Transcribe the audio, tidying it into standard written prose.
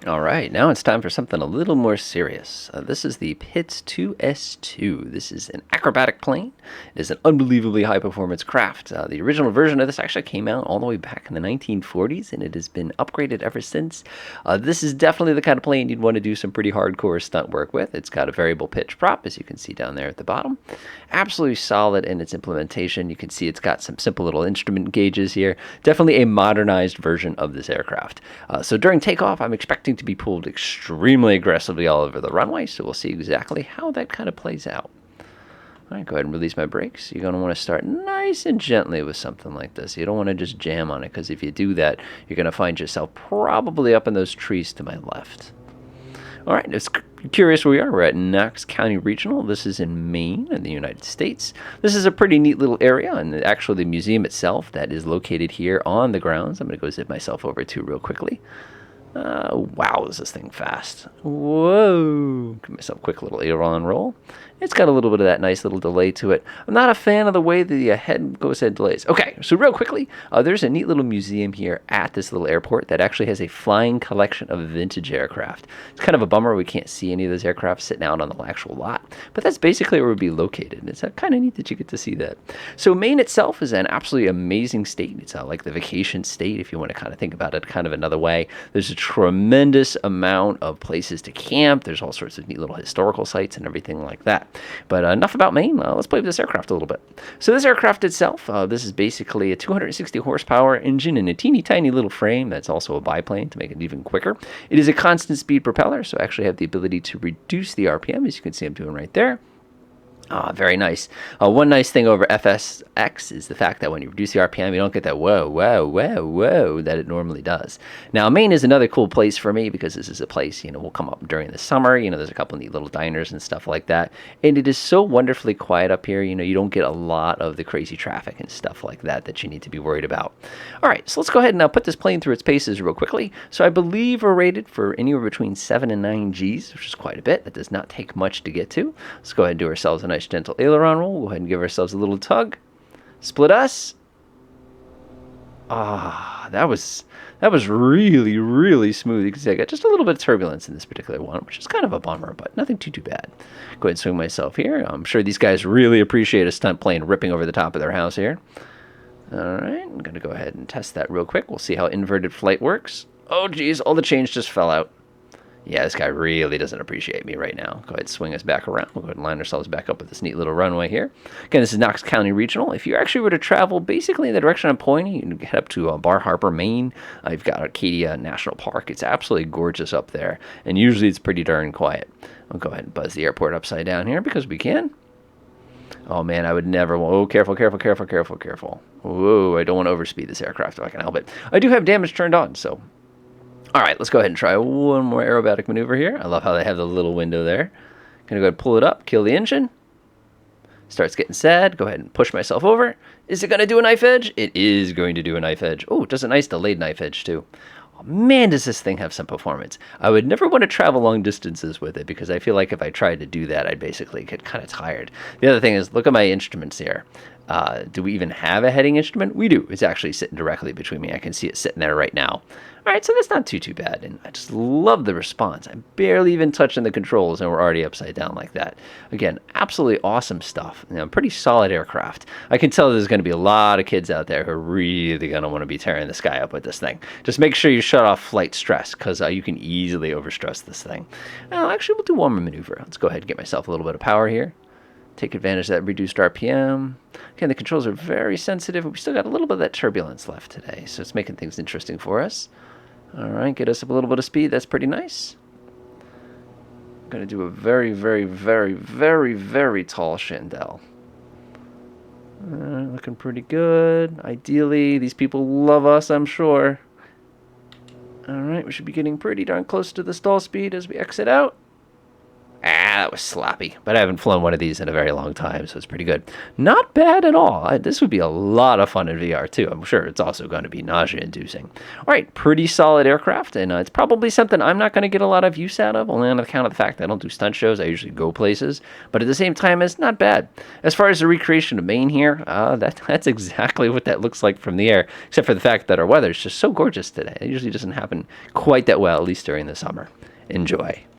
All right, now it's time for something a little more serious. This is the Pitts 2S2. This is an acrobatic plane. It is an unbelievably high-performance craft. The original version of this actually came out all the way back in the 1940s, and it has been upgraded ever since. This is definitely the kind of plane you'd want to do some pretty hardcore stunt work with. It's got a variable pitch prop, as you can see down there at the bottom. Absolutely solid in its implementation. You can see it's got some simple little instrument gauges here. Definitely a modernized version of this aircraft. So during takeoff, I'm expecting to be pulled extremely aggressively all over the runway, so we'll see exactly how that kind of plays out. All right, go ahead and release my brakes. You're going to want to start nice and gently with something like this. You don't want to just jam on it, because if you do that, you're going to find yourself probably up in those trees to my left. All right, it's curious where we are. We're at Knox County Regional. This is in Maine in the United States. This is a pretty neat little area, and actually the museum itself that is located here on the grounds, I'm going to go zip myself over to real quickly. Wow, is this thing fast. Whoa. Give myself a quick little aileron roll. It's got a little bit of that nice little delay to it. I'm not a fan of the way the head delays. Okay, so real quickly, there's a neat little museum here at this little airport that actually has a flying collection of vintage aircraft. It's kind of a bummer we can't see any of those aircraft sitting out on the actual lot, but that's basically where it would be located. It's kind of neat that you get to see that. So Maine itself is an absolutely amazing state. It's like the vacation state, if you want to kind of think about it kind of another way. There's a tremendous amount of places to camp. There's all sorts of neat little historical sites and everything like that. But enough about Maine. Let's play with this aircraft a little bit. So this aircraft itself, this is basically a 260 horsepower engine and a teeny tiny little frame that's also a biplane to make it even quicker. It is a constant speed propeller, so I actually have the ability to reduce the RPM, as you can see I'm doing right there. Very nice. One nice thing over FSX is the fact that when you reduce the RPM, you don't get that whoa, whoa, whoa, whoa that it normally does. Now, Maine is another cool place for me because this is a place, we'll come up during the summer. There's a couple neat little diners and stuff like that. And it is so wonderfully quiet up here. You don't get a lot of the crazy traffic and stuff like that you need to be worried about. All right, so let's go ahead and now put this plane through its paces real quickly. So I believe we're rated for anywhere between 7 and 9 Gs, which is quite a bit. That does not take much to get to. Let's go ahead and do ourselves a nice gentle aileron roll. Go ahead and give ourselves a little tug. Split us. That was really, really smooth. You can see I got just a little bit of turbulence in this particular one, which is kind of a bummer, but nothing too bad. Go ahead and swing myself here. I'm sure these guys really appreciate a stunt plane ripping over the top of their house here. All right, I'm going to go ahead and test that real quick. We'll see how inverted flight works. Oh, geez, all the change just fell out. Yeah, this guy really doesn't appreciate me right now. Go ahead and swing us back around. We'll go ahead and line ourselves back up with this neat little runway here. Again, this is Knox County Regional. If you actually were to travel basically in the direction I'm pointing, you can head up to Bar Harbor, Maine. You've got Arcadia National Park. It's absolutely gorgeous up there, and usually it's pretty darn quiet. I'll go ahead and buzz the airport upside down here because we can. Oh, man, I would never... Oh, careful, careful, careful, careful, careful. Whoa, I don't want to overspeed this aircraft if I can help it. I do have damage turned on, so... All right, let's go ahead and try one more aerobatic maneuver here. I love how they have the little window there. Gonna go ahead and pull it up, kill the engine. Starts getting sad. Go ahead and push myself over. Is it gonna do a knife edge? It is going to do a knife edge. Oh, it does a nice delayed knife edge too. Oh, man, does this thing have some performance. I would never want to travel long distances with it because I feel like if I tried to do that, I'd basically get kind of tired. The other thing is, look at my instruments here. Do we even have a heading instrument? We do. It's actually sitting directly between me. I can see it sitting there right now. All right, so that's not too bad, and I just love the response. I'm barely even touching the controls, and we're already upside down like that. Again, absolutely awesome stuff. Pretty solid aircraft. I can tell there's going to be a lot of kids out there who are really going to want to be tearing the sky up with this thing. Just make sure you shut off flight stress, because you can easily overstress this thing. Actually, we'll do one more maneuver. Let's go ahead and get myself a little bit of power here. Take advantage of that reduced RPM. Again, the controls are very sensitive, and we still got a little bit of that turbulence left today, so it's making things interesting for us. All right, get us up a little bit of speed. That's pretty nice. I'm going to do a very, very, very, very, very tall chandelle. Looking pretty good. Ideally, these people love us, I'm sure. All right, we should be getting pretty darn close to the stall speed as we exit out. that was sloppy. But I haven't flown one of these in a very long time, so it's pretty good. Not bad at all. This would be a lot of fun in VR, too. I'm sure it's also going to be nausea-inducing. All right, pretty solid aircraft, and it's probably something I'm not going to get a lot of use out of, only on account of the fact that I don't do stunt shows. I usually go places. But at the same time, it's not bad. As far as the recreation of Maine here, that's exactly what that looks like from the air, except for the fact that our weather is just so gorgeous today. It usually doesn't happen quite that well, at least during the summer. Enjoy.